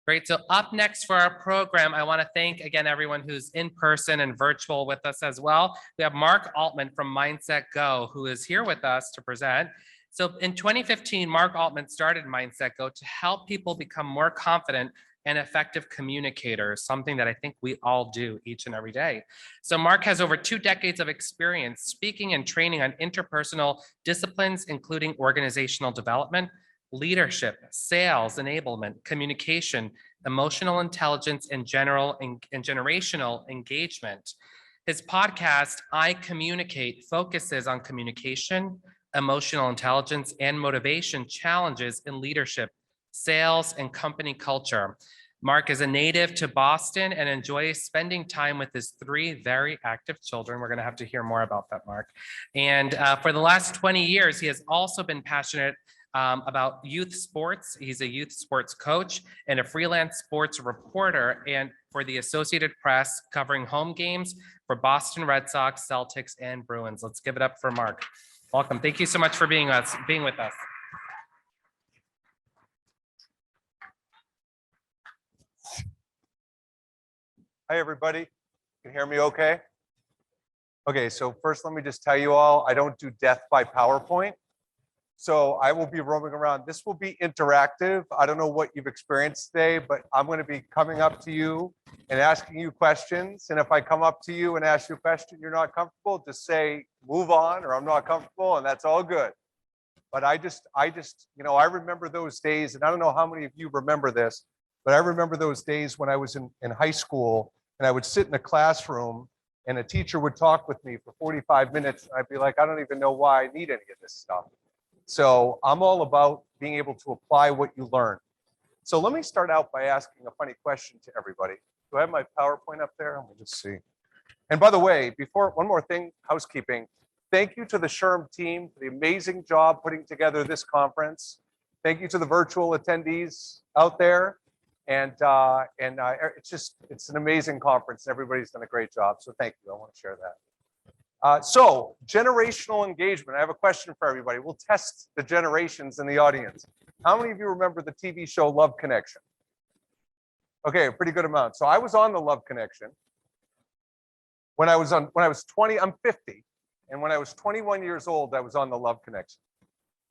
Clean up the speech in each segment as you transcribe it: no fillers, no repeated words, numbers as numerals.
Great. So up next for our program, I want to thank again everyone who's in person and virtual with us as well. We have Mark Altman from Mindset Go, who is here with us to present. So in 2015, Mark Altman started Mindset Go to help people become more confident and effective communicators, something that I think we all do each and every day. So Mark has over 2 decades of experience speaking and training on interpersonal disciplines, including organizational development, leadership, sales, enablement, communication, emotional intelligence, and generational engagement. His podcast, I Communicate, focuses on communication, emotional intelligence, and motivation challenges in leadership, sales, and company culture. Mark is a native to Boston and enjoys spending time with his 3 very active children. We're going to have to hear more about that, Mark. And for the last 20 years, he has also been passionate about youth sports. He's a youth sports coach and a freelance sports reporter, and for the Associated Press, covering home games for Boston Red Sox, Celtics, and Bruins. Let's give it up for Mark. Welcome. Thank you so much for being with us. Hi, everybody. Can you hear me okay? Okay, so first let me just tell you all, I don't do death by PowerPoint. So I will be roaming around. This will be interactive. I don't know what you've experienced today, but I'm going to be coming up to you and asking you questions. And if I come up to you and ask you a question you're not comfortable, just say, move on, or I'm not comfortable, and that's all good. But I just, I remember those days, and I don't know how many of you remember this, but I remember those days when I was in high school, and I would sit in a classroom, and a teacher would talk with me for 45 minutes, and I'd be like, I don't even know why I need any of this stuff. So I'm all about being able to apply what you learn. So let me start out by asking a funny question to everybody. Do I have my PowerPoint up there? Let me just see. And by the way, one more thing, housekeeping. Thank you to the SHRM team for the amazing job putting together this conference. Thank you to the virtual attendees out there. And it's an amazing conference. Everybody's done a great job. So thank you. I want to share that. So generational engagement. I have a question for everybody. We'll test the generations in the audience. How many of you remember the TV show Love Connection? Okay, a pretty good amount. So I was on the Love Connection when I was 20. I'm 50, and when I was 21 years old, I was on the Love Connection.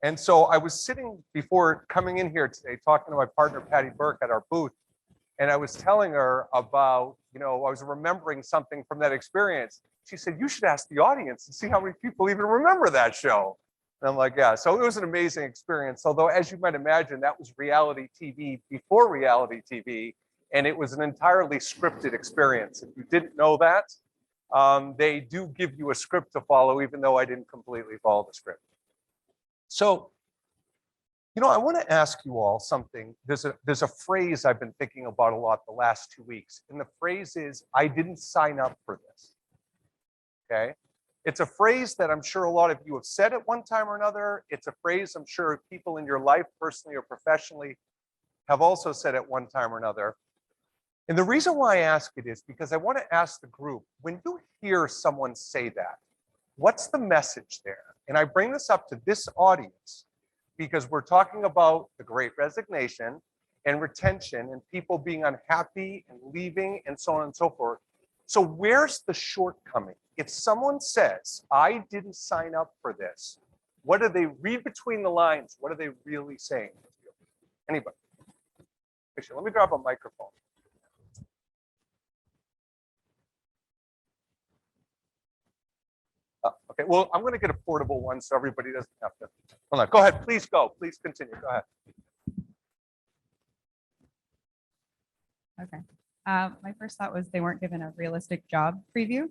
And so I was sitting before coming in here today, talking to my partner Patty Burke at our booth, and I was telling her about, I was remembering something from that experience. She said, you should ask the audience and see how many people even remember that show. And I'm like, yeah, so it was an amazing experience. Although, as you might imagine, that was reality TV before reality TV, and it was an entirely scripted experience. If you didn't know that, they do give you a script to follow, even though I didn't completely follow the script. So, I want to ask you all something. There's a phrase I've been thinking about a lot the last 2 weeks, and the phrase is, I didn't sign up for this. Okay? It's a phrase that I'm sure a lot of you have said at one time or another. It's a phrase I'm sure people in your life, personally or professionally, have also said at one time or another. And the reason why I ask it is because I want to ask the group, when you hear someone say that, what's the message there? And I bring this up to this audience because we're talking about the Great Resignation and retention and people being unhappy and leaving and so on and so forth. So where's the shortcoming? If someone says, I didn't sign up for this, what do they read between the lines? What are they really saying? Anybody? Actually, let me grab a microphone. Okay, well, I'm going to get a portable one so everybody doesn't have to. Hold on. Go ahead. Please go. Please continue. Go ahead. Okay. My first thought was they weren't given a realistic job preview.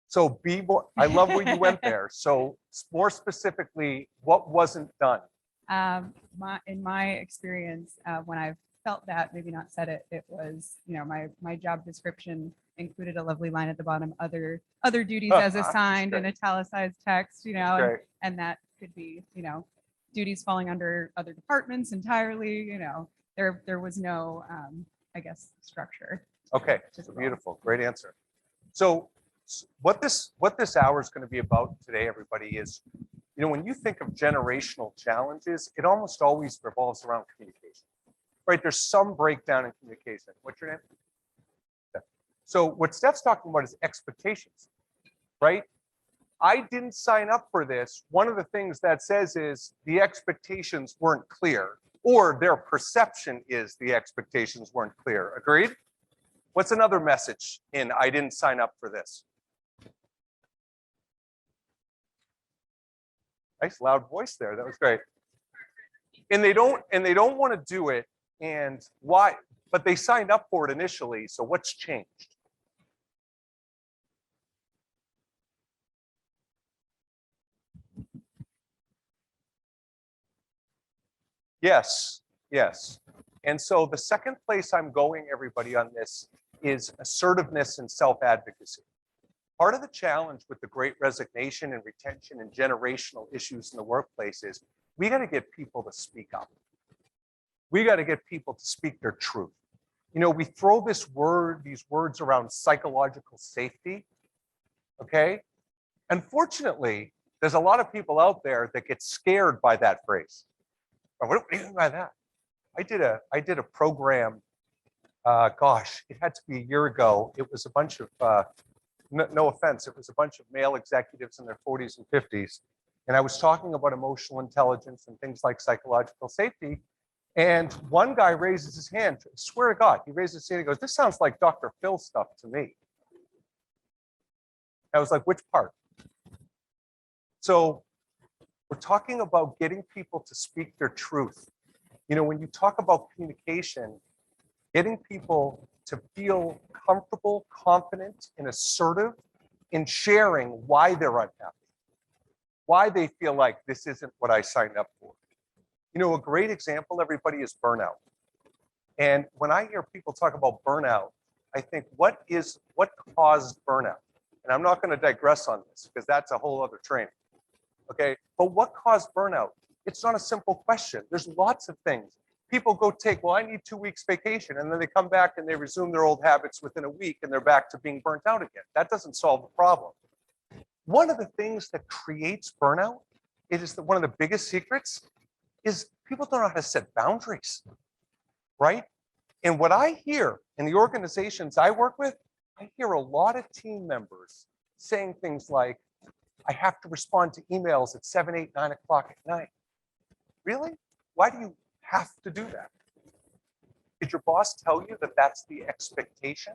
So be more, I love where you went there. So more specifically, what wasn't done? In my experience, when I've felt that, maybe not said it, it was, my job description included a lovely line at the bottom, other duties as assigned in italicized text, and that could be, duties falling under other departments entirely, there was no, I guess, structure. Okay, so beautiful, great answer. So what this hour is going to be about today, everybody, is, when you think of generational challenges, it almost always revolves around communication. right? There's some breakdown in communication. What's your name? Steph. So what Steph's talking about is expectations, right? I didn't sign up for this. One of the things that says is the expectations weren't clear, or their perception is the expectations weren't clear. Agreed? What's another message in I didn't sign up for this? Nice loud voice there. That was great. And they don't want to do it. And why? But they signed up for it initially. So what's changed? Yes, yes. And so the second place I'm going, everybody, on this is assertiveness and self-advocacy. Part of the challenge with the great resignation and retention and generational issues in the workplace is we got to get people to speak up. We got to get people to speak their truth. You know, we throw these words around psychological safety, okay? Unfortunately, there's a lot of people out there that get scared by that phrase. What do you mean by that? I did a program, gosh, it had to be a year ago. It was a bunch of, no offense, it was a bunch of male executives in their 40s and 50s. And I was talking about emotional intelligence and things like psychological safety. And one guy raises his hand, I swear to God, he raises his hand and goes, "This sounds like Dr. Phil stuff to me." I was like, which part? So we're talking about getting people to speak their truth. You know, when you talk about communication, getting people to feel comfortable, confident, and assertive in sharing why they're unhappy, why they feel like this isn't what I signed up for. You know, a great example, everybody, is burnout. And when I hear people talk about burnout, I think, what caused burnout? And I'm not going to digress on this because that's a whole other training. Okay, but what caused burnout? It's not a simple question. There's lots of things. People go take, well, I need 2 weeks vacation, and then they come back and they resume their old habits within a week and they're back to being burnt out again. That doesn't solve the problem. One of the things that creates burnout, it is that one of the biggest secrets is people don't know how to set boundaries, right? And what I hear in the organizations I work with, I hear a lot of team members saying things like, I have to respond to emails at 7, 8, 9 o'clock at night. Really? Why do you have to do that? Did your boss tell you that that's the expectation?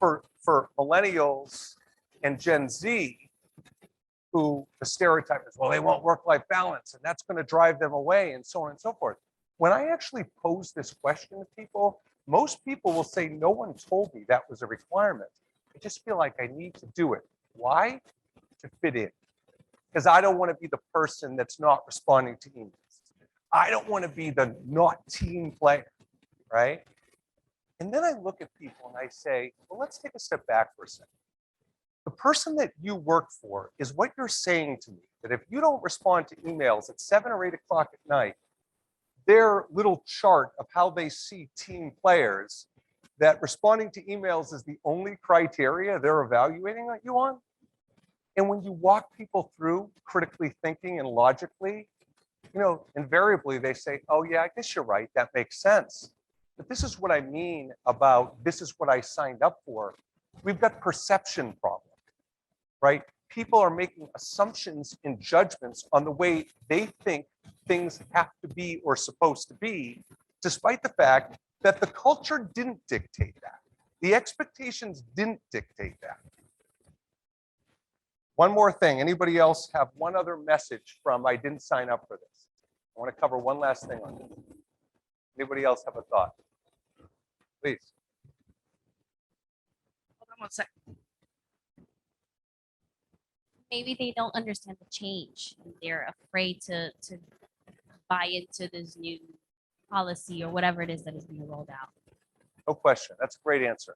For millennials and Gen Z, who the stereotype is, well, they want work-life balance and that's going to drive them away and so on and so forth. When I actually pose this question to people, most people will say, no one told me that was a requirement. I just feel like I need to do it. Why? To fit in. Because I don't want to be the person that's not responding to emails. I don't want to be the not team player, right? And then I look at people and I say, well, let's take a step back for a second. The person that you work for is what you're saying to me, that if you don't respond to emails at 7 or 8 o'clock at night, their little chart of how they see team players, that responding to emails is the only criteria they're evaluating you on. And when you walk people through critically thinking and logically, you know, invariably they say, oh yeah, I guess you're right, that makes sense. But this is what I mean about this is what I signed up for. We've got perception problems, right? People are making assumptions and judgments on the way they think things have to be or supposed to be, despite the fact that the culture didn't dictate that. The expectations didn't dictate that. One more thing. Anybody else have one other message from I didn't sign up for this? I want to cover one last thing on this. Anybody else have a thought? Please. Hold on one sec. Maybe they don't understand the change and they're afraid to buy into this new policy or whatever it is that is being rolled out. No question. That's a great answer.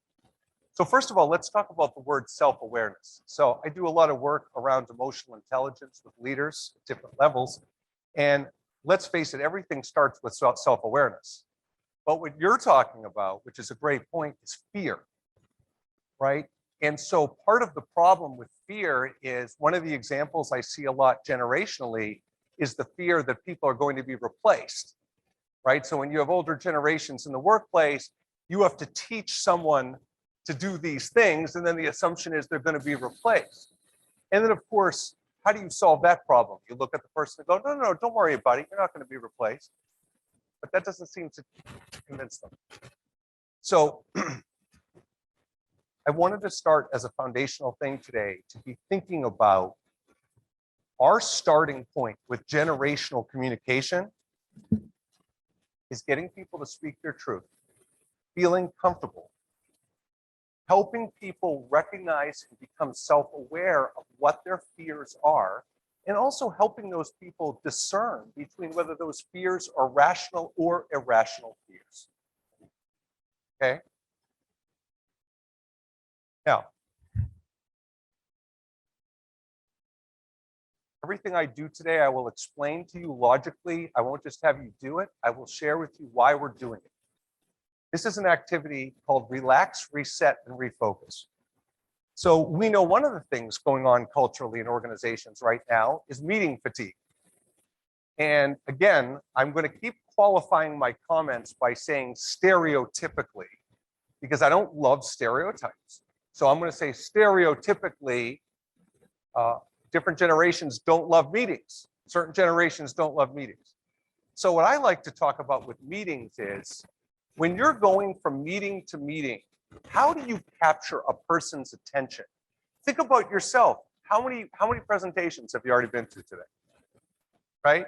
So first of all, let's talk about the word self-awareness. So I do a lot of work around emotional intelligence with leaders at different levels. And let's face it, everything starts with self-awareness. But what you're talking about, which is a great point, is fear, right? And so part of the problem with fear is one of the examples I see a lot generationally is the fear that people are going to be replaced. right? So when you have older generations in the workplace, you have to teach someone to do these things, and then the assumption is they're going to be replaced. And then, of course, how do you solve that problem? You look at the person and go, no, no, no, don't worry about it. You're not going to be replaced. But that doesn't seem to convince them. So I wanted to start as a foundational thing today to be thinking about our starting point with generational communication is getting people to speak their truth, feeling comfortable, helping people recognize and become self-aware of what their fears are, and also helping those people discern between whether those fears are rational or irrational fears. Okay? Now, everything I do today, I will explain to you logically. I won't just have you do it. I will share with you why we're doing it. This is an activity called relax, reset, and refocus. So we know one of the things going on culturally in organizations right now is meeting fatigue. And again, I'm going to keep qualifying my comments by saying stereotypically, because I don't love stereotypes. So I'm going to say stereotypically, different generations don't love meetings. Certain generations don't love meetings. So what I like to talk about with meetings is when you're going from meeting to meeting, how do you capture a person's attention? Think about yourself. How many presentations have you already been to today? Right?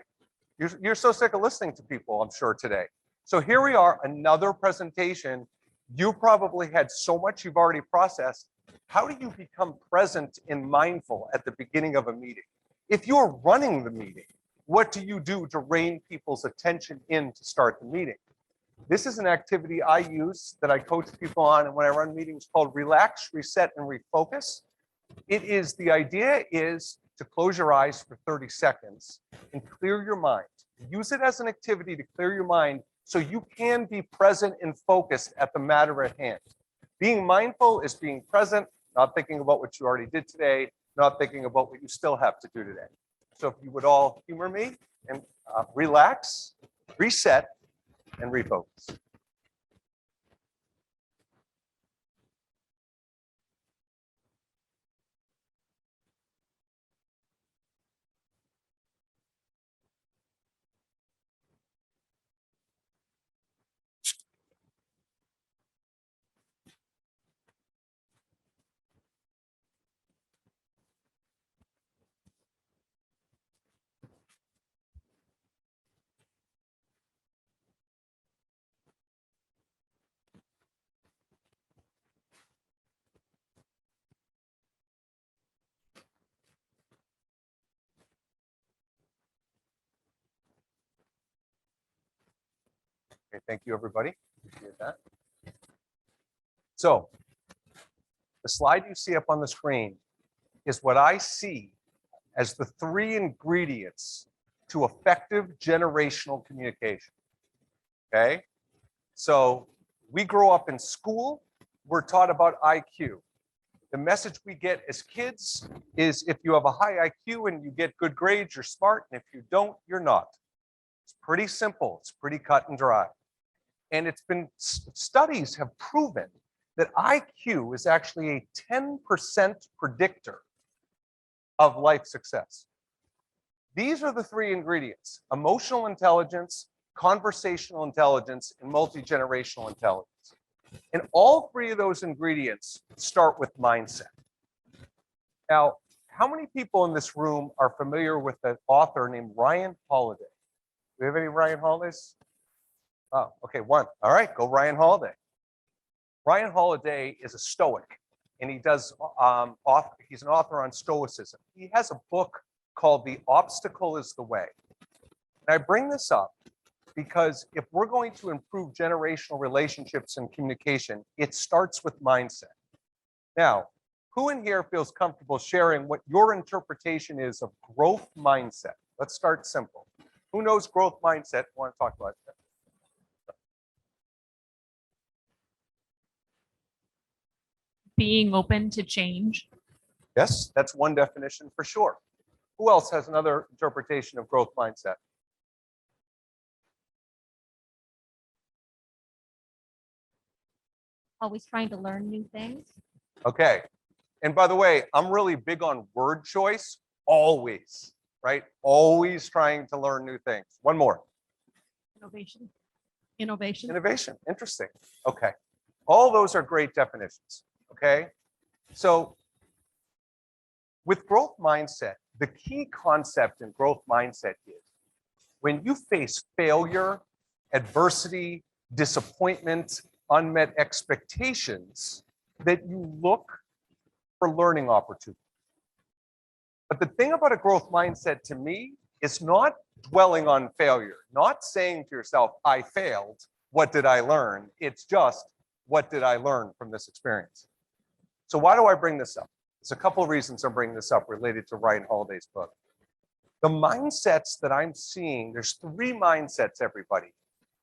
You're so sick of listening to people, I'm sure, today. So here we are, another presentation. You probably had so much you've already processed. How do you become present and mindful at the beginning of a meeting? If you're running the meeting, what do you do to rein people's attention in to start the meeting? This is an activity I use that I coach people on and when I run meetings called relax, reset, and refocus. The idea is to close your eyes for 30 seconds and clear your mind. Use it as an activity to clear your mind so you can be present and focused at the matter at hand. Being mindful is being present, not thinking about what you already did today, not thinking about what you still have to do today. So if you would all humor me and relax, reset, and refocus. Okay, thank you, everybody. Appreciate that. So the slide you see up on the screen is what I see as the 3 ingredients to effective generational communication. Okay, so we grow up in school, we're taught about IQ. The message we get as kids is if you have a high IQ and you get good grades, you're smart, and if you don't, you're not. It's pretty simple, it's pretty cut and dry. And it's been, studies have proven that IQ is actually a 10% predictor of life success. These are the 3 ingredients: emotional intelligence, conversational intelligence, and multi-generational intelligence. And all 3 of those ingredients start with mindset. Now, how many people in this room are familiar with an author named Ryan Holiday? Do we have any Ryan Holidays? Oh, okay, 1. All right, go Ryan Holiday. Ryan Holiday is a Stoic, and he does. He's an author on Stoicism. He has a book called "The Obstacle Is the Way." And I bring this up because if we're going to improve generational relationships and communication, it starts with mindset. Now, who in here feels comfortable sharing what your interpretation is of growth mindset? Let's start simple. Who knows growth mindset? Want to talk about that? Being open to change. Yes, that's one definition for sure. Who else has another interpretation of growth mindset? always trying to learn new things. Okay. And by the way, I'm really big on word choice, always, right? Always trying to learn new things. One more. Innovation. Innovation. Innovation. Interesting. Okay. All those are great definitions. Okay. So with growth mindset, the key concept in growth mindset is when you face failure, adversity, disappointment, unmet expectations, that you look for learning opportunities. But the thing about a growth mindset to me is not dwelling on failure, not saying to yourself, I failed, what did I learn? It's just, what did I learn from this experience? So why do I bring this up? There's a couple of reasons I'm bringing this up related to Ryan Holiday's book. The mindsets that I'm seeing, there's 3 mindsets, everybody,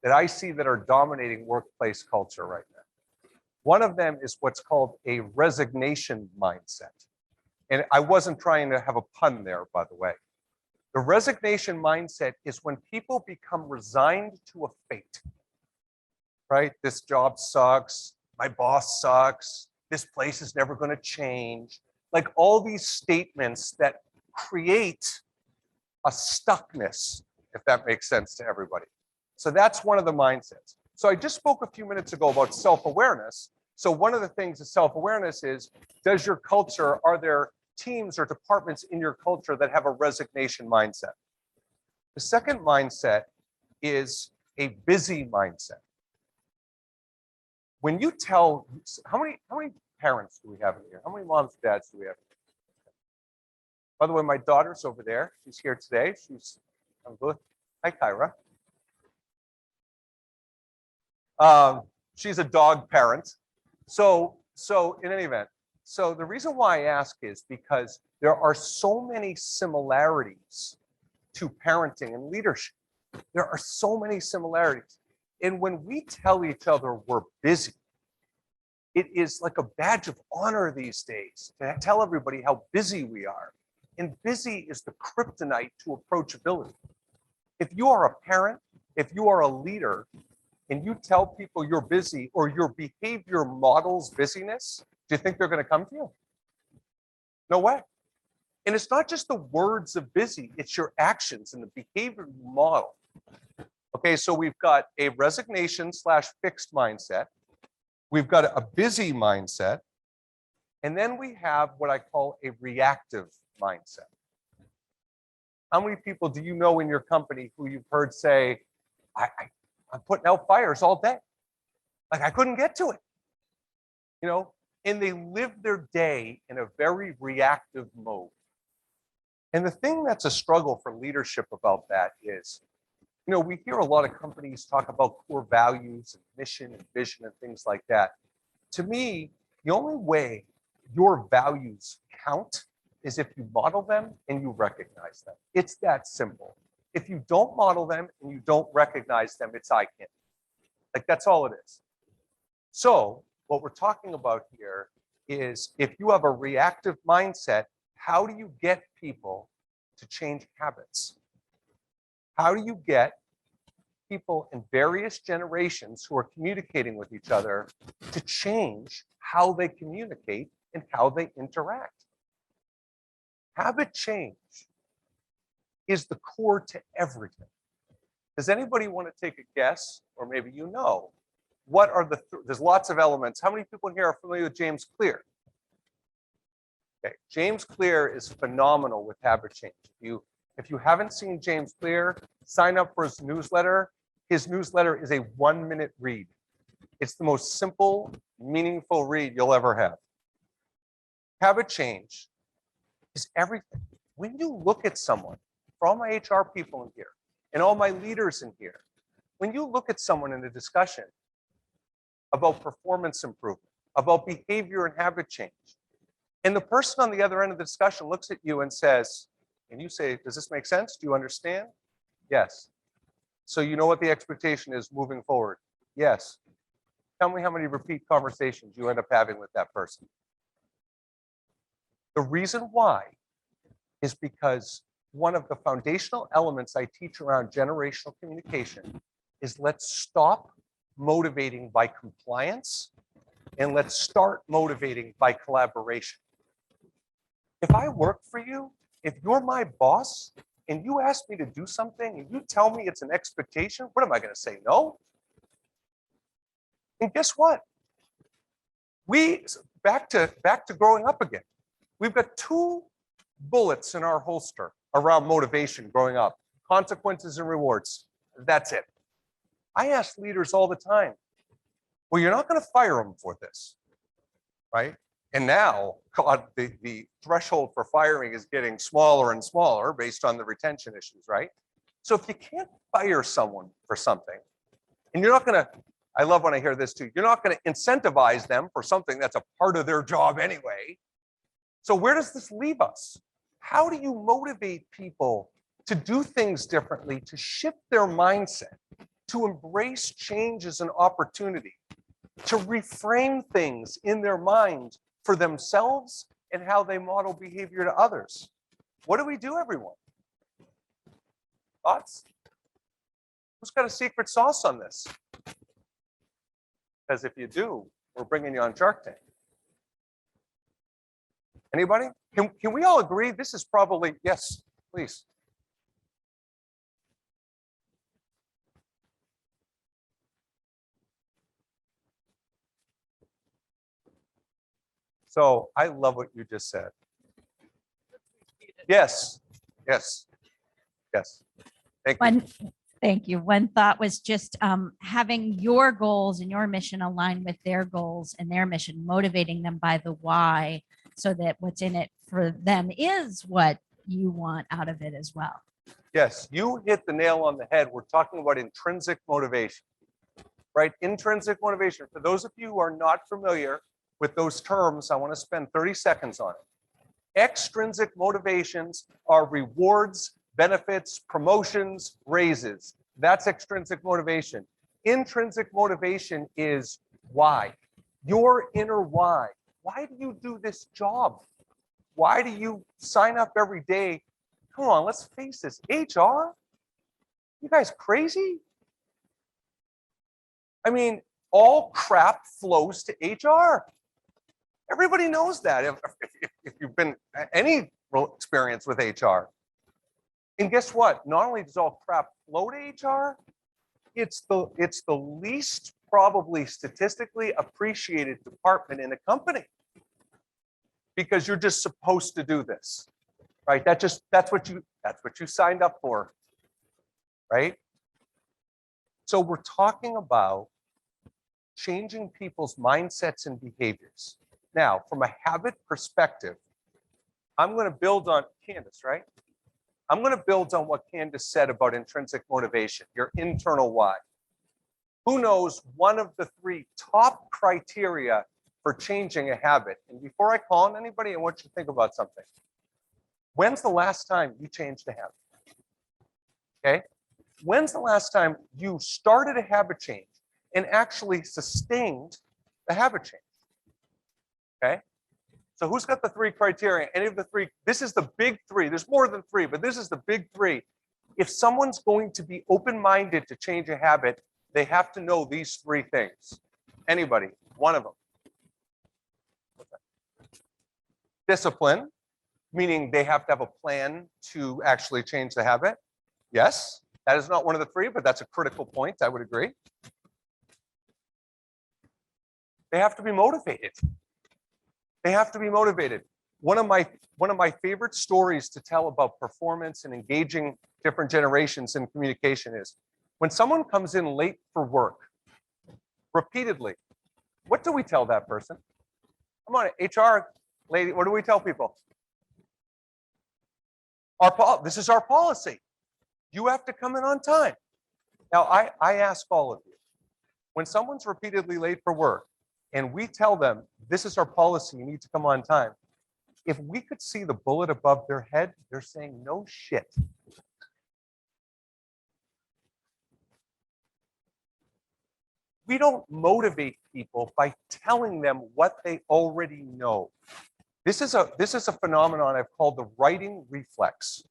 that I see that are dominating workplace culture right now. One of them is what's called a resignation mindset. And I wasn't trying to have a pun there, by the way. The resignation mindset is when people become resigned to a fate, right? This job sucks. My boss sucks. This place is never going to change. Like all these statements that create a stuckness, if that makes sense to everybody. So that's one of the mindsets. So I just spoke a few minutes ago about self-awareness. So one of the things of self-awareness is, does your culture, are there teams or departments in your culture that have a resignation mindset? The second mindset is a busy mindset. When you tell, how many parents do we have in here? How many moms and dads do we have? By the way, my daughter's over there. She's here today. She's on booth. Hi, Kyra. She's a dog parent. So in any event, so the reason why I ask is because there are so many similarities to parenting and leadership. There are so many similarities. And when we tell each other we're busy, it is like a badge of honor these days to tell everybody how busy we are. And busy is the kryptonite to approachability. If you are a parent, if you are a leader, and you tell people you're busy or your behavior models busyness, do you think they're going to come to you? No way. And it's not just the words of busy, it's your actions and the behavior you model. Okay, so we've got a resignation / fixed mindset. We've got a busy mindset. And then we have what I call a reactive mindset. How many people do you know in your company who you've heard say, I'm putting out fires all day. Like I couldn't get to it, you know, and they live their day in a very reactive mode. And the thing that's a struggle for leadership about that is, you know, we hear a lot of companies talk about core values and mission and vision and things like that. To me, the only way your values count is if you model them and you recognize them. It's that simple. If you don't model them and you don't recognize them, it's eye candy. Like that's all it is. So what we're talking about here is if you have a reactive mindset, how do you get people to change habits? How do you get people in various generations who are communicating with each other to change how they communicate and how they interact? Habit change is the core to everything. Does anybody want to take a guess, or maybe you know, what are there's lots of elements. How many people in here are familiar with James Clear? Okay, James Clear is phenomenal with habit change. If you haven't seen James Clear, sign up for his newsletter. His newsletter is a 1-minute read. It's the most simple, meaningful read you'll ever have. Habit change is everything. When you look at someone, for all my HR people in here and all my leaders in here, when you look at someone in a discussion about performance improvement, about behavior and habit change, and the person on the other end of the discussion looks at you and says, and you say, does this make sense? Do you understand? Yes. So you know what the expectation is moving forward? Yes. Tell me how many repeat conversations you end up having with that person. The reason why is because one of the foundational elements I teach around generational communication is let's stop motivating by compliance and let's start motivating by collaboration. If I work for you, if you're my boss and you ask me to do something and you tell me it's an expectation, what am I going to say? No? And guess what? Back to growing up again. We've got 2 bullets in our holster around motivation growing up, consequences and rewards. That's it. I ask leaders all the time, well, you're not going to fire them for this, right? And now, God, the threshold for firing is getting smaller and smaller based on the retention issues, right? So if you can't fire someone for something, and you're not going to, I love when I hear this too, you're not going to incentivize them for something that's a part of their job anyway. So where does this leave us? How do you motivate people to do things differently, to shift their mindset, to embrace change as an opportunity, to reframe things in their mind for themselves and how they model behavior to others? What do we do, everyone? Thoughts? Who's got a secret sauce on this? Because if you do, we're bringing you on Shark Tank. Anybody? Can we all agree this is probably, yes, please. So I love what you just said. Yes, yes, yes. Thank you. Thank you. One thought was just having your goals and your mission align with their goals and their mission, motivating them by the why, so that what's in it for them is what you want out of it as well. Yes, you hit the nail on the head. We're talking about intrinsic motivation, right? Intrinsic motivation. For those of you who are not familiar with those terms, I want to spend 30 seconds on it. Extrinsic motivations are rewards, benefits, promotions, raises. That's extrinsic motivation. Intrinsic motivation is why. Your inner why. Why do you do this job? Why do you sign up every day? Come on, let's face this. HR? You guys crazy? I mean, all crap flows to HR. Everybody knows that if you've been any experience with HR. And guess what? Not only does all crap flow to HR, it's the least probably statistically appreciated department in a company, because you're just supposed to do this, right? That's what you signed up for, right? So we're talking about changing people's mindsets and behaviors. Now, from a habit perspective, I'm going to build on Candace, right? I'm going to build on what Candace said about intrinsic motivation, your internal why. Who knows one of the 3 top criteria for changing a habit? And before I call on anybody, I want you to think about something. When's the last time you changed a habit? Okay. When's the last time you started a habit change and actually sustained the habit change? Okay. So who's got the 3 criteria? Any of the 3? This is the big 3. There's more than 3, but this is the big 3. If someone's going to be open-minded to change a habit, they have to know these 3 things. Anybody? One of them. Discipline, meaning they have to have a plan to actually change the habit. Yes, that is not one of the 3, but that's a critical point. I would agree. They have to be motivated. They have to be motivated. One of my favorite stories to tell about performance and engaging different generations in communication is when someone comes in late for work repeatedly, what do we tell that person? Come on, HR lady, what do we tell people? This is our policy. You have to come in on time. Now, I ask all of you, when someone's repeatedly late for work, and we tell them, this is our policy, you need to come on time. If we could see the bullet above their head, they're saying, no shit. We don't motivate people by telling them what they already know. This is a phenomenon I've called the writing reflex.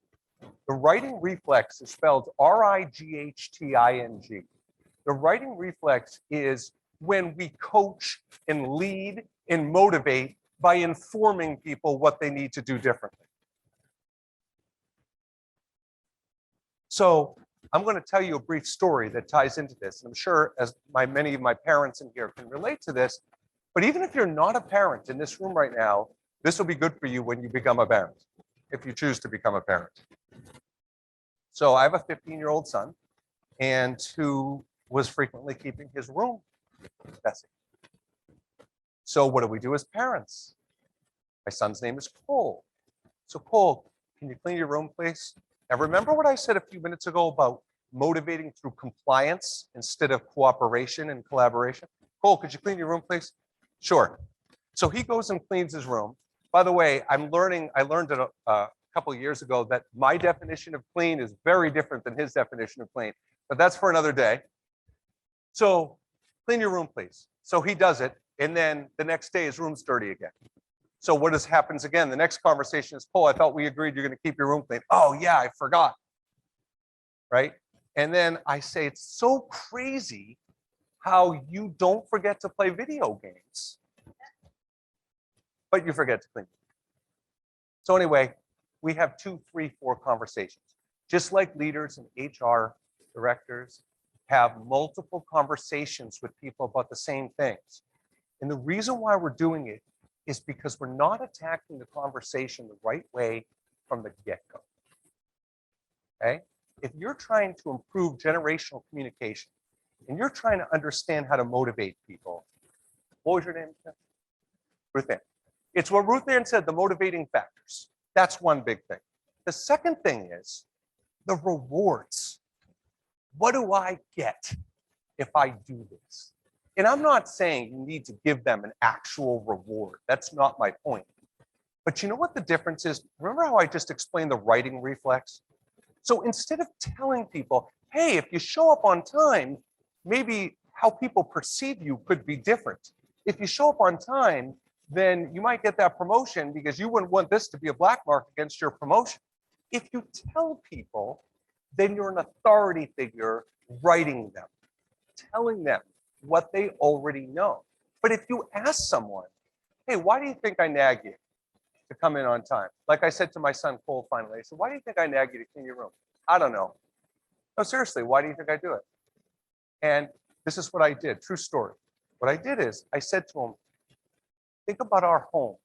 The writing reflex is spelled R-I-G-H-T-I-N-G. The writing reflex is when we coach and lead and motivate by informing people what they need to do differently. So I'm going to tell you a brief story that ties into this. And I'm sure as many of my parents in here can relate to this, but even if you're not a parent in this room right now, this will be good for you when you become a parent, if you choose to become a parent. So I have a 15-year-old son and who was frequently keeping his room messy. So what do we do as parents? My son's name is Cole. So Cole, can you clean your room, please? Now remember what I said a few minutes ago about motivating through compliance instead of cooperation and collaboration? Cole, could you clean your room, please? Sure. So he goes and cleans his room. By the way, I learned it a couple of years ago that my definition of clean is very different than his definition of clean, but that's for another day. So clean your room, please. So he does it. And then the next day his room's dirty again. So what happens again? The next conversation is, Paul, I thought we agreed you're going to keep your room clean. Oh yeah, I forgot. Right? And then I say, it's so crazy how you don't forget to play video games, but you forget to clean. So anyway, we have 2, 3, 4 conversations. Just like leaders and HR directors have multiple conversations with people about the same things. And the reason why we're doing it is because we're not attacking the conversation the right way from the get-go. Okay? If you're trying to improve generational communication and you're trying to understand how to motivate people, what was your name? Ruth Ann. It's what Ruth Ann said, the motivating factors. That's one big thing. The second thing is the rewards. What do I get if I do this? And I'm not saying you need to give them an actual reward. That's not my point. But you know what the difference is? Remember how I just explained the writing reflex? So instead of telling people, hey, if you show up on time, maybe how people perceive you could be different. If you show up on time, then you might get that promotion because you wouldn't want this to be a black mark against your promotion. If you tell people, then you're an authority figure writing them, telling them what they already know. But if you ask someone, hey, why do you think I nag you to come in on time? Like I said to my son, Cole, finally, I said, why do you think I nag you to clean your room? I don't know. No, seriously, why do you think I do it? And this is what I did, true story. What I did is I said to him, think about our home.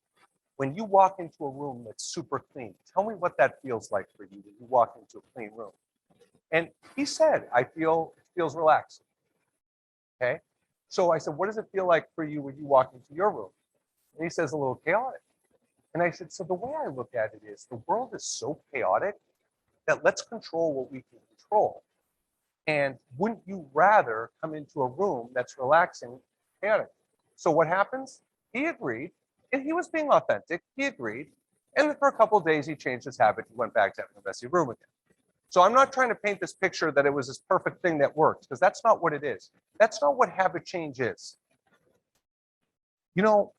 When you walk into a room that's super clean, tell me what that feels like for you when you walk into a clean room. And he said, it feels relaxing. Okay. So I said, what does it feel like for you when you walk into your room? And he says, a little chaotic. And I said, so the way I look at it is the world is so chaotic that let's control what we can control. And wouldn't you rather come into a room that's relaxing, chaotic? So what happens? He agreed, and he was being authentic. He agreed. And then for a couple of days, he changed his habit. He went back to having a messy room again. So I'm not trying to paint this picture that it was this perfect thing that works, because that's not what it is. That's not what habit change is. You know,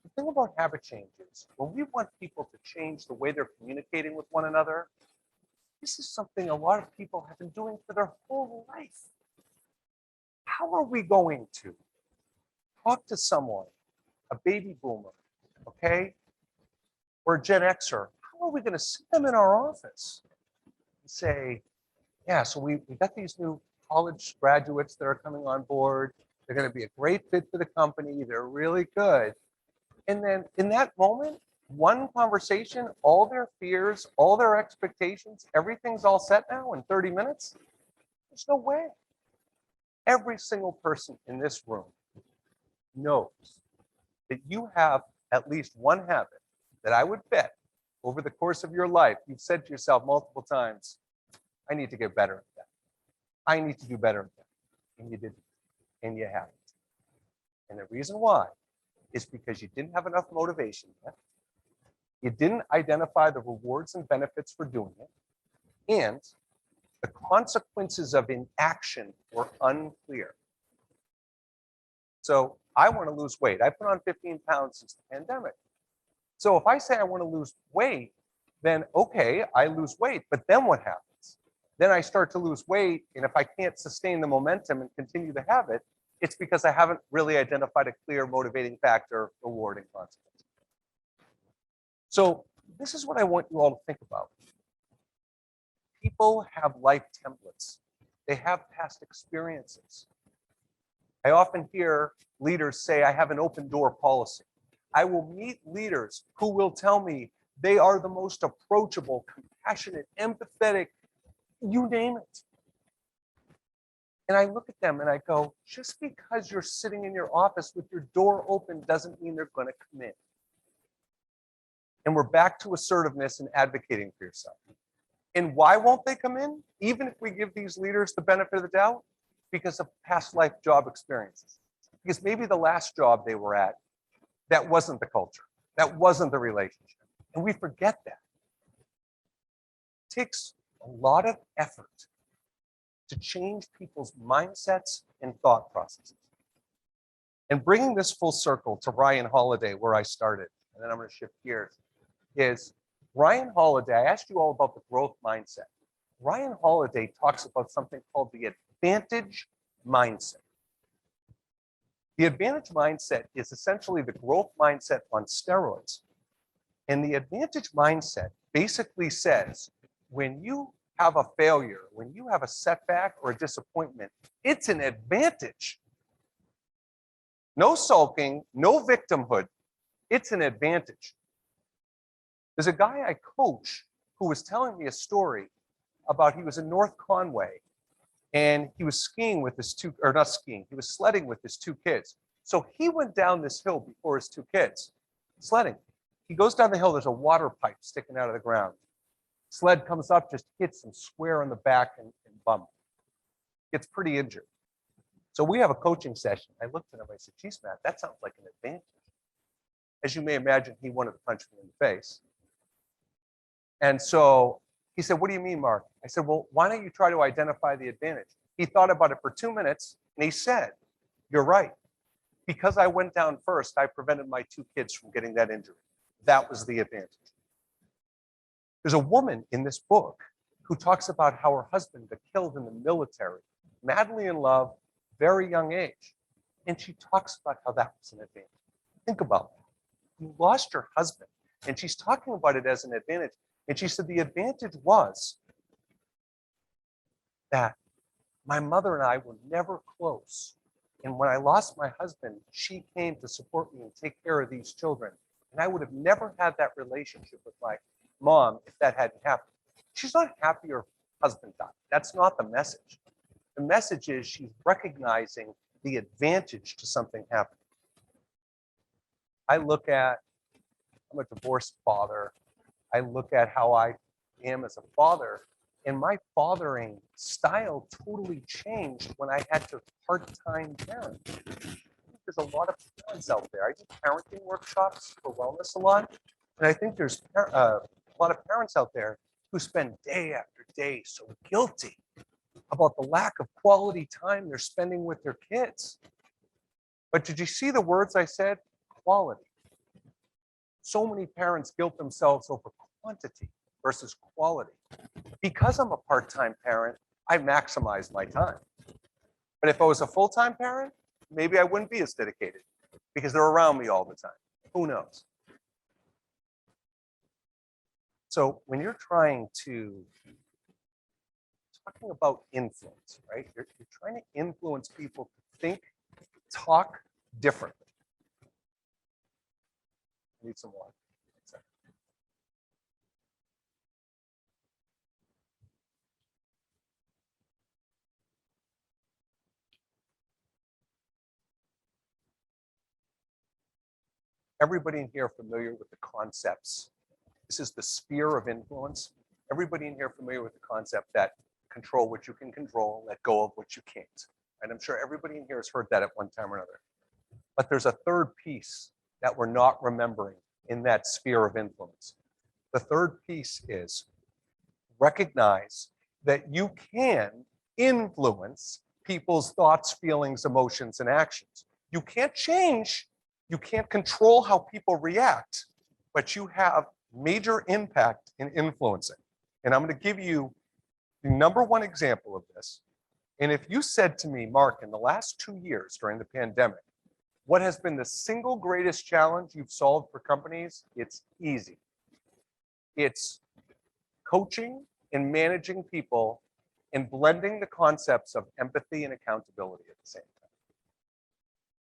the thing about habit change is when we want people to change the way they're communicating with one another, this is something a lot of people have been doing for their whole life. How are we going to talk to someone, a baby boomer, okay, or a Gen Xer? How are we going to sit them in our office and say, yeah, so we got these new college graduates that are coming on board. They're going to be a great fit for the company. They're really good. And then in that moment, one conversation, all their fears, all their expectations, everything's all set now in 30 minutes. There's no way. Every single person in this room knows that you have at least one habit that I would bet over the course of your life, you've said to yourself multiple times, I need to get better at that. I need to do better at that. And you didn't, and you haven't. And the reason why is because you didn't have enough motivation yet. You didn't identify the rewards and benefits for doing it. And the consequences of inaction were unclear. So I want to lose weight. I put on 15 pounds since the pandemic. So if I say I want to lose weight, then okay, I lose weight, but then what happens? Then I start to lose weight, and if I can't sustain the momentum and continue the habit, It's because I haven't really identified a clear motivating factor, rewarding consequence. So this is what I want you all to think about. People have life templates. They have past experiences. I often hear leaders say, I have an open door policy. I will meet leaders who will tell me they are the most approachable, compassionate, empathetic, you name it. And I look at them and I go, just because you're sitting in your office with your door open doesn't mean they're going to come in. And we're back to assertiveness and advocating for yourself. And why won't they come in? Even if we give these leaders the benefit of the doubt, because of past life job experiences. Because maybe the last job they were at, that wasn't the culture. That wasn't the relationship. And we forget that. It takes a lot of effort to change people's mindsets and thought processes. And bringing this full circle to Ryan Holiday, where I started, and then I'm going to shift gears, is Ryan Holiday. I asked you all about the growth mindset. Ryan Holiday talks about something called the advantage mindset. The advantage mindset is essentially the growth mindset on steroids. And the advantage mindset basically says, when you have a failure, when you have a setback or a disappointment, it's an advantage. No sulking, no victimhood. It's an advantage. There's a guy I coach who was telling me a story about he was in North Conway and he was skiing with his two, or not skiing, he was sledding with his two kids. So he went down this hill before his two kids, sledding. He goes down the hill, there's a water pipe sticking out of the ground. Sled comes up, just hits him square on the back and bum. Gets pretty injured. So we have a coaching session. I looked at him, I said, geez, Matt, that sounds like an advantage. As you may imagine, he wanted to punch me in the face. And so he said, what do you mean, Mark? I said, well, why don't you try to identify the advantage? He thought about it for 2 minutes and he said, you're right. Because I went down first, I prevented my two kids from getting that injury. That was the advantage. There's a woman in this book who talks about how her husband got killed in the military, madly in love, very young age. And she talks about how that was an advantage. Think about that. You lost your husband. And she's talking about it as an advantage. And she said the advantage was that my mother and I were never close. And when I lost my husband, she came to support me and take care of these children. And I would have never had that relationship with my mom if that hadn't happened. She's not happy her husband died. That's not the message. The message is she's recognizing the advantage to something happening. I look at, I'm a divorced father. I look at how I am as a father, and my fathering style totally changed when I had to part-time parent. There's a lot of parents out there. I do parenting workshops for wellness a lot, and I think there's a lot of parents out there who spend day after day so guilty about the lack of quality time they're spending with their kids. But did you see the words I said? Quality. So many parents guilt themselves over quantity versus quality. Because I'm a part-time parent, I maximize my time. But if I was a full-time parent, maybe I wouldn't be as dedicated because they're around me all the time. Who knows? So when you're trying to, talking about influence, right? You're trying to influence people to think, talk differently. Need some water. Everybody in here familiar with the concepts? This is the sphere of influence. Everybody in here familiar with the concept that control what you can control, let go of what you can't. And I'm sure everybody in here has heard that at one time or another. But there's a third piece that we're not remembering in that sphere of influence. The third piece is recognize that you can influence people's thoughts, feelings, emotions, and actions. You can't change, you can't control how people react, but you have major impact in influencing. And I'm going to give you the #1 example of this. And if you said to me, Mark, in the last 2 years during the pandemic, what has been the single greatest challenge you've solved for companies? It's easy. It's coaching and managing people and blending the concepts of empathy and accountability at the same time.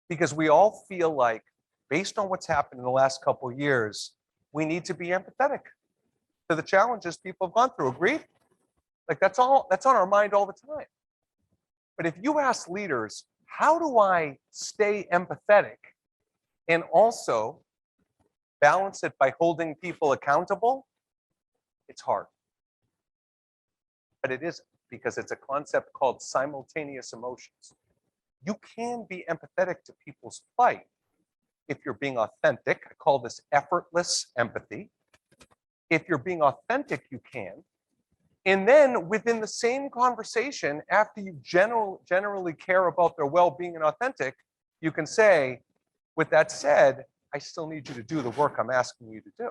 Because we all feel like, based on what's happened in the last couple of years, we need to be empathetic to the challenges people have gone through. Agreed? Like that's on our mind all the time. But if you ask leaders, how do I stay empathetic and also balance it by holding people accountable? It's hard. But it isn't, because it's a concept called simultaneous emotions. You can be empathetic to people's plight if you're being authentic. I call this effortless empathy. If you're being authentic, you can. And then within the same conversation, after you generally care about their well-being and authentic, you can say, with that said, I still need you to do the work I'm asking you to do.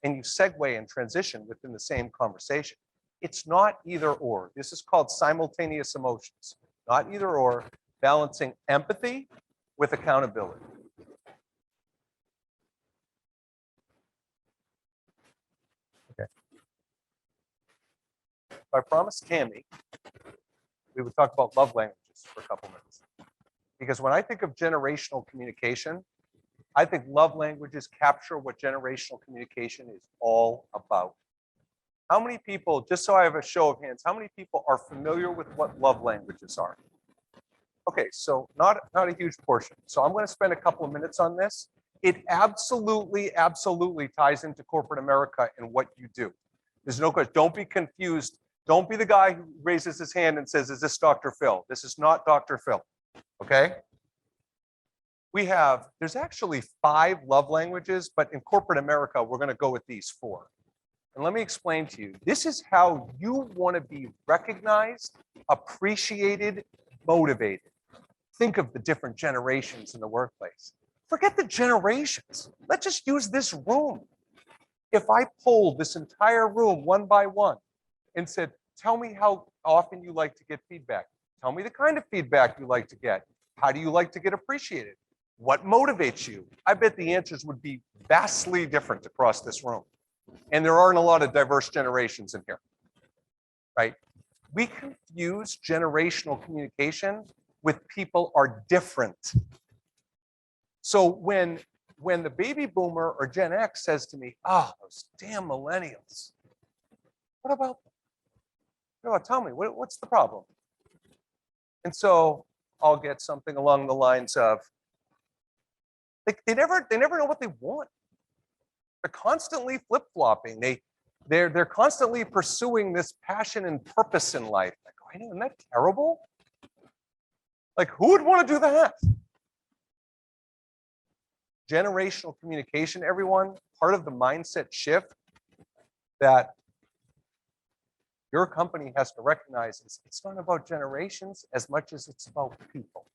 And you segue and transition within the same conversation. It's not either or. This is called simultaneous emotions, not either or, balancing empathy with accountability. Okay. I promised Tammy we would talk about love languages for a couple minutes. Because when I think of generational communication, I think love languages capture what generational communication is all about. How many people, just so I have a show of hands, how many people are familiar with what love languages are? Okay, so not a huge portion. So I'm going to spend a couple of minutes on this. It absolutely ties into corporate America and what you do. There's no question. Don't be confused. Don't be the guy who raises his hand and says, is this Dr. Phil? This is not Dr. Phil, okay? There's actually 5 love languages, but in corporate America, we're going to go with these 4. And let me explain to you, this is how you want to be recognized, appreciated, motivated. Think of the different generations in the workplace. Forget the generations. Let's just use this room. If I polled this entire room one by one and said, tell me how often you like to get feedback. Tell me the kind of feedback you like to get. How do you like to get appreciated? What motivates you? I bet the answers would be vastly different across this room. And there aren't a lot of diverse generations in here, right? We confuse generational communication with people are different. So when the baby boomer or Gen X says to me, oh, those damn millennials, what about them? Tell me, what's the problem? And so I'll get something along the lines of, they never know what they want. They're constantly flip-flopping. They're constantly pursuing this passion and purpose in life. I go, I know, isn't that terrible? Like, who would want to do that? Generational communication, everyone, part of the mindset shift that your company has to recognize is it's not about generations as much as it's about people.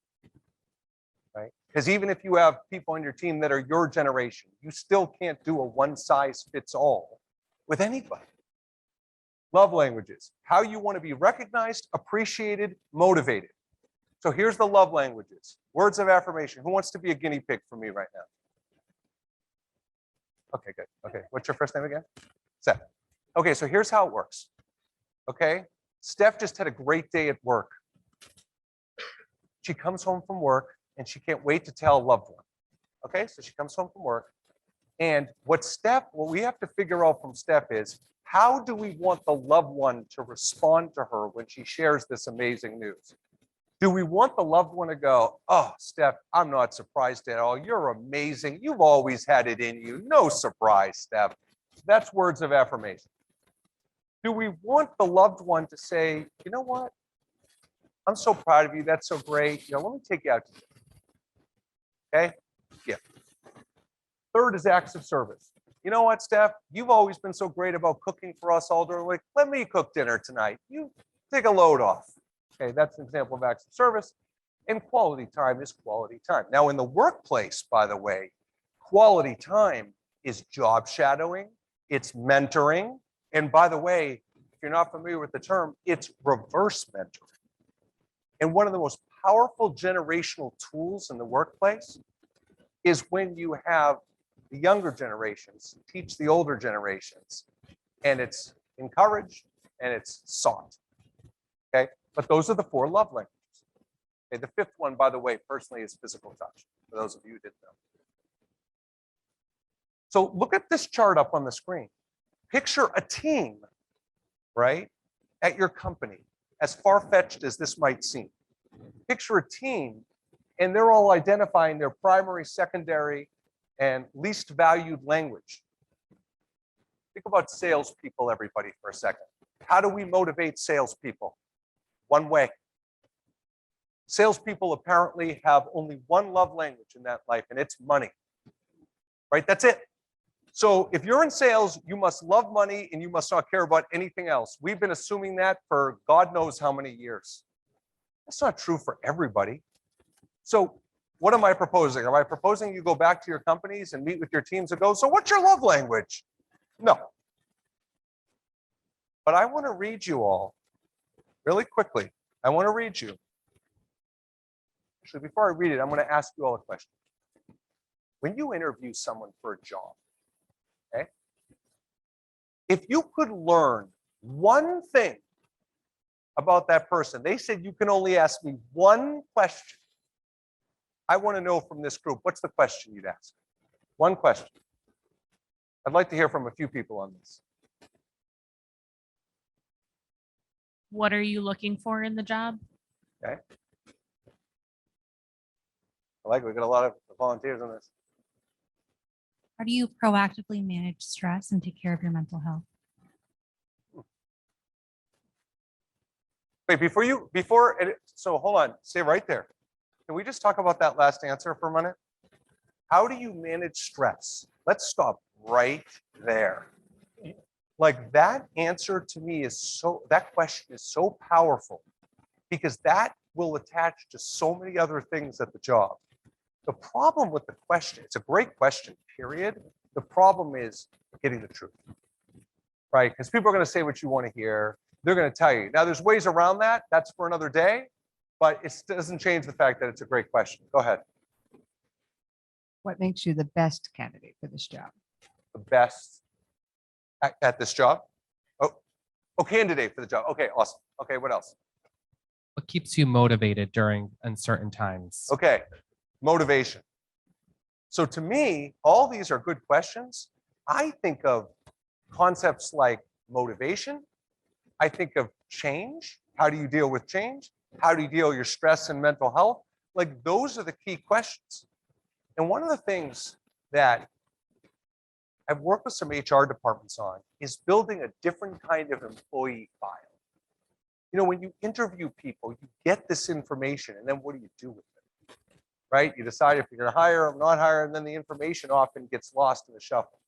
Right? Because even if you have people on your team that are your generation, you still can't do a one-size-fits-all with anybody. Love languages, how you want to be recognized, appreciated, motivated. So here's the love languages. Words of affirmation. Who wants to be a guinea pig for me right now? Okay, good. Okay, what's your first name again? Seth. Okay, so here's how it works. Okay, Steph just had a great day at work. She comes home from work and she can't wait to tell a loved one. Okay, so she comes home from work. And what we have to figure out from Steph is, how do we want the loved one to respond to her when she shares this amazing news? Do we want the loved one to go, oh, Steph, I'm not surprised at all. You're amazing. You've always had it in you. No surprise, Steph. That's words of affirmation. Do we want the loved one to say, you know what? I'm so proud of you. That's so great. Let me take you out to dinner. Okay? Yeah. Third is acts of service. You know what, Steph? You've always been so great about cooking for us all during the week. Let me cook dinner tonight. You take a load off. Okay, that's an example of acts of service. And quality time is quality time. Now, in the workplace, by the way, quality time is job shadowing, it's mentoring. And by the way, if you're not familiar with the term, it's reverse mentoring. And one of the most powerful generational tools in the workplace is when you have the younger generations teach the older generations, and it's encouraged and it's sought. Okay, but those are the 4 love languages. Okay, the 5th one, by the way, personally, is physical touch, for those of you who didn't know. So look at this chart up on the screen. Picture a team, right, at your company, as far-fetched as this might seem. Picture a team, and they're all identifying their primary, secondary, and least valued language. Think about salespeople, everybody, for a second. How do we motivate salespeople? One way. Salespeople apparently have only one love language in that life, and it's money. Right? That's it. So if you're in sales, you must love money and you must not care about anything else. We've been assuming that for God knows how many years. That's not true for everybody. So what am I proposing? Am I proposing you go back to your companies and meet with your teams and go, so what's your love language? No. But I want to read you all really quickly. I want to read you. Actually, before I read it, I'm going to ask you all a question. When you interview someone for a job, okay, if you could learn one thing about that person, they said you can only ask me one question. I want to know from this group, what's the question you'd ask? One question. I'd like to hear from a few people on this. What are you looking for in the job? Okay. I like, we got a lot of volunteers on this. How do you proactively manage stress and take care of your mental health? Wait, so hold on, stay right there. Can we just talk about that last answer for a minute? How do you manage stress? Let's stop right there. Like that answer to me is that question is so powerful because that will attach to so many other things at the job. The problem with the question, it's a great question, period. The problem is getting the truth, right? Because people are going to say what you want to hear. They're going to tell you. Now, there's ways around that. That's for another day, but it doesn't change the fact that it's a great question. Go ahead. What makes you the best candidate for this job? The best at this job? Oh, candidate for the job. Okay, awesome. Okay, what else? What keeps you motivated during uncertain times? Okay, motivation. So to me, all these are good questions. I think of concepts like motivation. I think of change. How do you deal with change? How do you deal with your stress and mental health? Like those are the key questions. And one of the things that I've worked with some HR departments on is building a different kind of employee file. You know, when you interview people, you get this information and then what do you do with it? Right? You decide if you're going to hire them, not hire, and then the information often gets lost in the shuffle.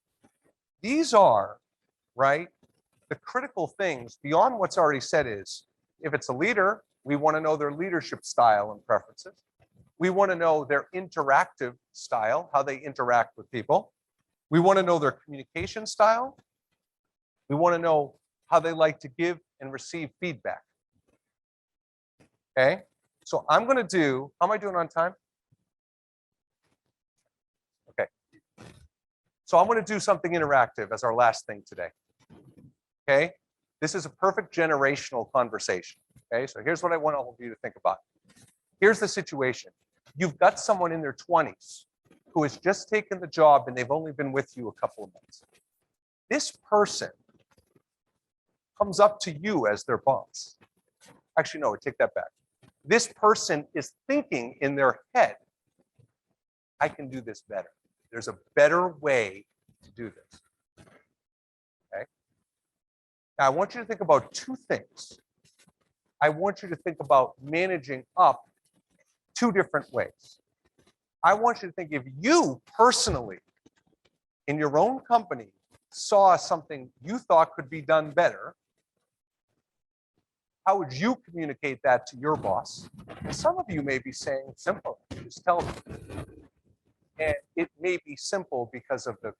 These are, right, the critical things beyond what's already said is, if it's a leader, we want to know their leadership style and preferences. We want to know their interactive style, how they interact with people. We want to know their communication style. We want to know how they like to give and receive feedback. Okay, so I'm going to do, how am I doing on time? Okay, so I'm going to do something interactive as our last thing today. Okay, this is a perfect generational conversation. Okay, so here's what I want all of you to think about. Here's the situation. You've got someone in their 20s who has just taken the job and they've only been with you a couple of months. This person comes up to you as their boss. Actually, no, I take that back. This person is thinking in their head, I can do this better. There's a better way to do this. Okay. Now, I want you to think about two things. I want you to think about managing up two different ways. I want you to think if you personally, in your own company, saw something you thought could be done better, how would you communicate that to your boss? And some of you may be saying, simple, just tell them. And it may be simple because of the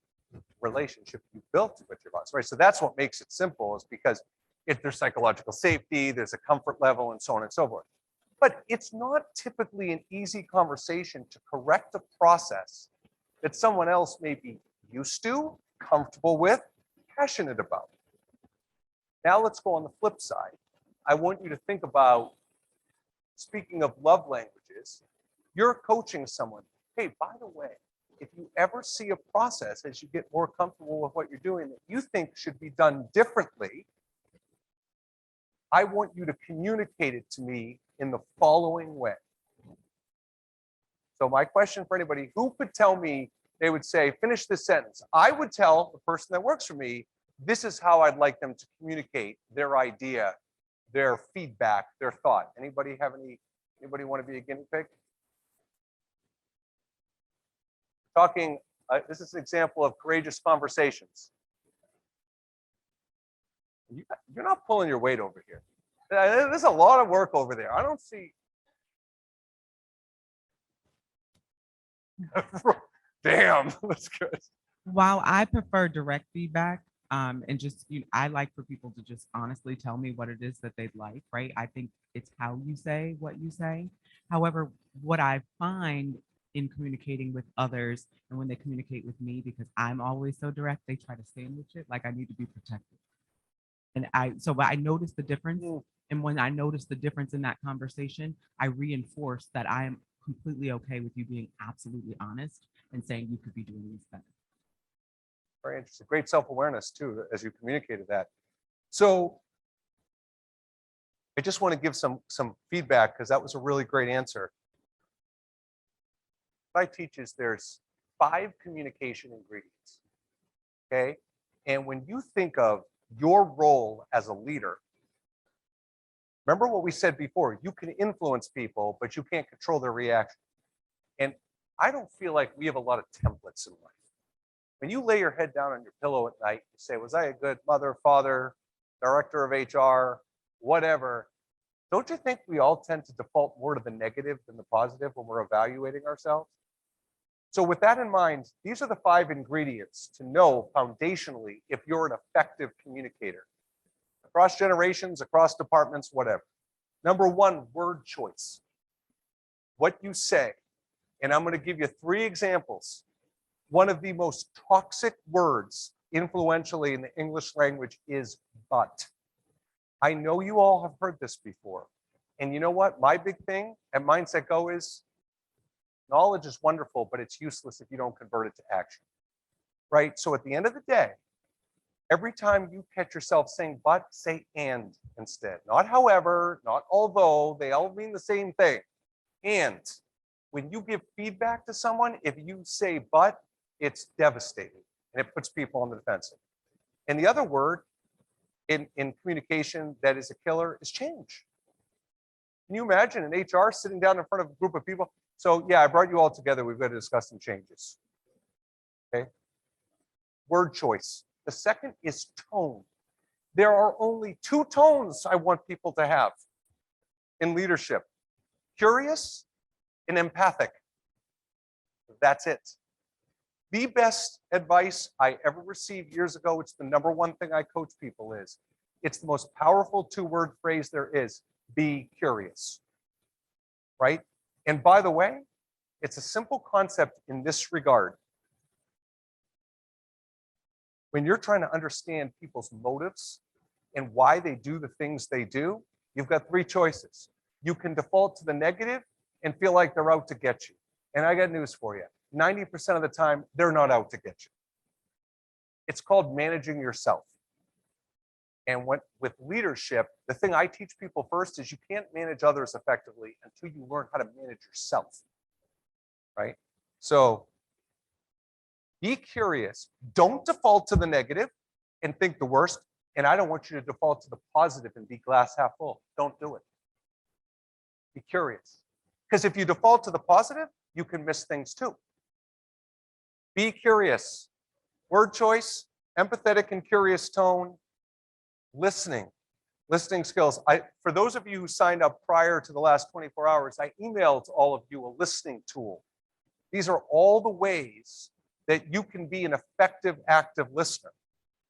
relationship you built with your boss, right? So that's what makes it simple, is because if there's psychological safety, there's a comfort level and so on and so forth. But it's not typically an easy conversation to correct a process that someone else may be used to, comfortable with, passionate about. Now let's go on the flip side. I want you to think about, speaking of love languages, you're coaching someone. Hey, by the way, if you ever see a process as you get more comfortable with what you're doing that you think should be done differently, I want you to communicate it to me in the following way. So my question for anybody, who could tell me, they would say, finish this sentence. I would tell the person that works for me, this is how I'd like them to communicate their idea, their feedback, their thought. Anybody want to be a guinea pig? Talking, this is an example of courageous conversations. You're not pulling your weight over here. There's a lot of work over there. I don't see. Damn, that's good. While I prefer direct feedback, and just, I like for people to just honestly tell me what it is that they'd like, right? I think it's how you say what you say. However, what I find in communicating with others and when they communicate with me, because I'm always so direct, they try to sandwich it like I need to be protected. And I notice the difference. And when I notice the difference in that conversation, I reinforce that I am completely okay with you being absolutely honest and saying you could be doing this better. Very interesting. Great self-awareness too, as you communicated that. So I just want to give some feedback because that was a really great answer. What I teach is there's 5 communication ingredients. Okay. And when you think of your role as a leader, remember what we said before, you can influence people, but you can't control their reaction. And I don't feel like we have a lot of templates in life. When you lay your head down on your pillow at night, you say, was I a good mother, father, director of HR, whatever? Don't you think we all tend to default more to the negative than the positive when we're evaluating ourselves? So with that in mind, these are the 5 ingredients to know foundationally if you're an effective communicator. Across generations, across departments, whatever. Number 1, word choice. What you say. And I'm going to give you 3 examples. One of the most toxic words influentially in the English language is but. I know you all have heard this before. And you know what? My big thing at Mindset Go is knowledge is wonderful, but it's useless if you don't convert it to action. Right? So at the end of the day, every time you catch yourself saying but, say and instead. Not however, not although, they all mean the same thing. And when you give feedback to someone, if you say but, it's devastating and it puts people on the defensive. And the other word in communication that is a killer is change. Can you imagine an HR sitting down in front of a group of people? So yeah, I brought you all together. We've got to discuss some changes. Okay. Word choice. The second is tone. There are only 2 tones I want people to have in leadership: curious and empathic. That's it. The best advice I ever received years ago, it's the number 1 thing I coach people is, it's the most powerful 2-word phrase there is: be curious. Right? And by the way, it's a simple concept in this regard. When you're trying to understand people's motives and why they do the things they do, you've got 3 choices. You can default to the negative and feel like they're out to get you. And I got news for you. 90% of the time, they're not out to get you. It's called managing yourself. And with leadership, the thing I teach people first is you can't manage others effectively until you learn how to manage yourself. Right? So be curious. Don't default to the negative and think the worst. And I don't want you to default to the positive and be glass half full. Don't do it. Be curious. Because if you default to the positive, you can miss things too. Be curious. Word choice, empathetic and curious tone, listening skills. For those of you who signed up prior to the last 24 hours, I emailed all of you a listening tool. These are all the ways that you can be an effective, active listener.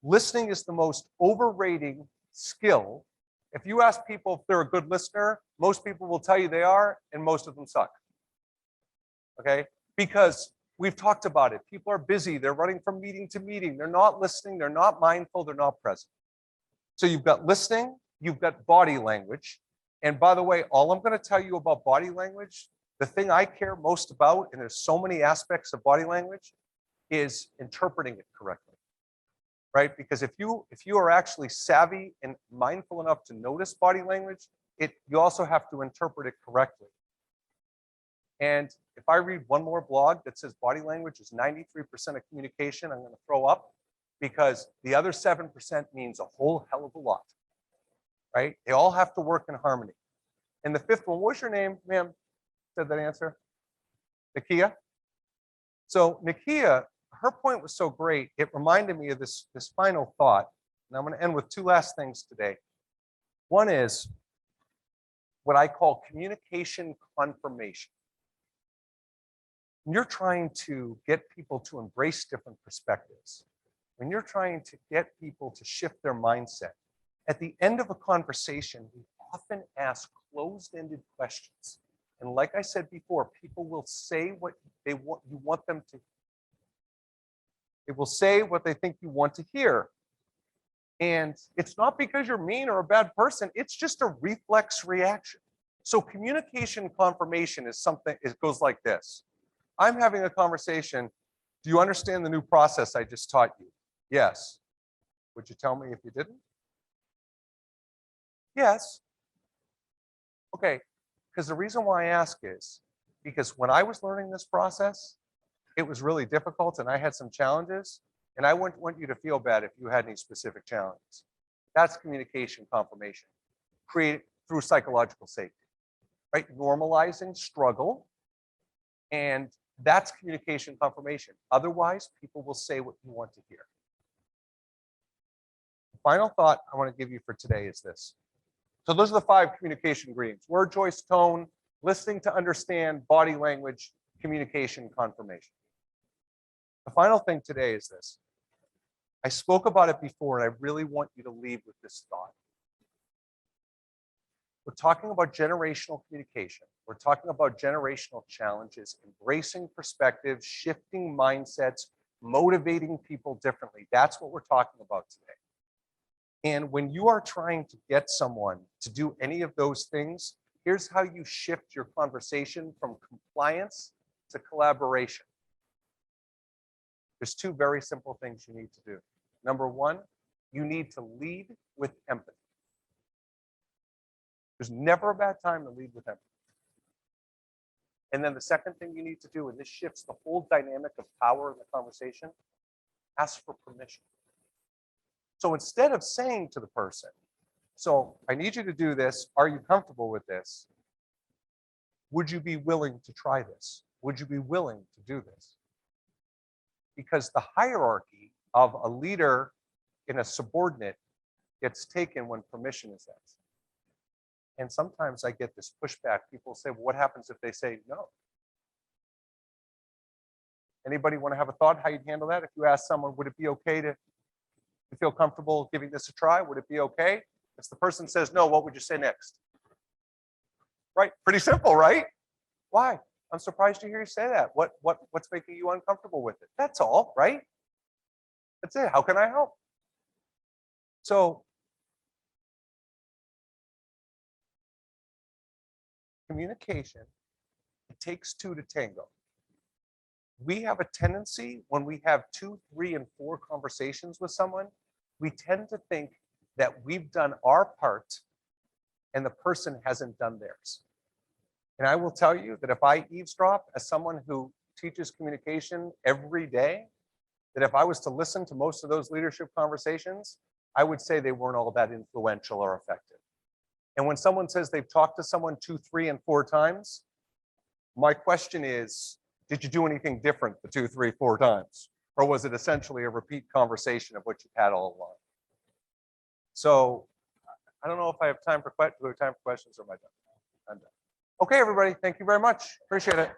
Listening is the most overrated skill If you ask people if they're a good listener, most people will tell you they are, and most of them suck. Okay? Because we've talked about it. People are busy. They're running from meeting to meeting. They're not listening. They're not mindful. They're not present. So you've got listening, you've got body language. And by the way, all I'm going to tell you about body language, the thing I care most about, and there's so many aspects of body language, is interpreting it correctly. Right? Because if you are actually savvy and mindful enough to notice body language, you also have to interpret it correctly. And if I read one more blog that says body language is 93% of communication, I'm going to throw up, because the other 7% means a whole hell of a lot. Right? They all have to work in harmony. And the fifth one, what's your name, ma'am? Said that answer? Nakia? So Nakia, her point was so great, it reminded me of this final thought. And I'm going to end with two last things today. One is what I call communication confirmation. When you're trying to get people to embrace different perspectives, when you're trying to get people to shift their mindset, at the end of a conversation, we often ask closed-ended questions. And like I said before, people will say what they want, you want them to. They will say what they think you want to hear. And it's not because you're mean or a bad person, it's just a reflex reaction. So communication confirmation is something, it goes like this. I'm having a conversation. Do you understand the new process I just taught you? Yes. Would you tell me if you didn't? Yes. Okay, because the reason why I ask is because when I was learning this process, it was really difficult and I had some challenges, and I wouldn't want you to feel bad if you had any specific challenges. That's communication confirmation, created through psychological safety, right? Normalizing struggle, and that's communication confirmation. Otherwise, people will say what you want to hear. The final thought I want to give you for today is this. So those are the 5 communication ingredients: word choice, tone, listening to understand, body language, communication confirmation. The final thing today is this. I spoke about it before, and I really want you to leave with this thought. We're talking about generational communication. We're talking about generational challenges, embracing perspectives, shifting mindsets, motivating people differently. That's what we're talking about today. And when you are trying to get someone to do any of those things, here's how you shift your conversation from compliance to collaboration. There's 2 very simple things you need to do. Number 1, you need to lead with empathy. There's never a bad time to lead with empathy. And then the second thing you need to do, and this shifts the whole dynamic of power in the conversation, ask for permission. So instead of saying to the person, so I need you to do this, are you comfortable with this? Would you be willing to try this? Would you be willing to do this? Because the hierarchy of a leader in a subordinate gets taken when permission is asked. And sometimes I get this pushback. People say, well, what happens if they say no? Anybody want to have a thought how you'd handle that? If you ask someone, would it be okay to feel comfortable giving this a try? Would it be okay? If the person says no, what would you say next? Right, pretty simple, right? Why? I'm surprised to hear you say that. What's making you uncomfortable with it? That's all, right? That's it. How can I help? So communication, it takes 2 to tango. We have a tendency when we have 2, 3, and 4 conversations with someone, we tend to think that we've done our part and the person hasn't done theirs. And I will tell you that if I eavesdrop as someone who teaches communication every day, that if I was to listen to most of those leadership conversations, I would say they weren't all that influential or effective. And when someone says they've talked to someone 2, 3, and 4 times, my question is, did you do anything different the 2, 3, 4 times? Or was it essentially a repeat conversation of what you've had all along? So I don't know if I have time for questions or am I done? I'm done. Okay, everybody, thank you very much. Appreciate it.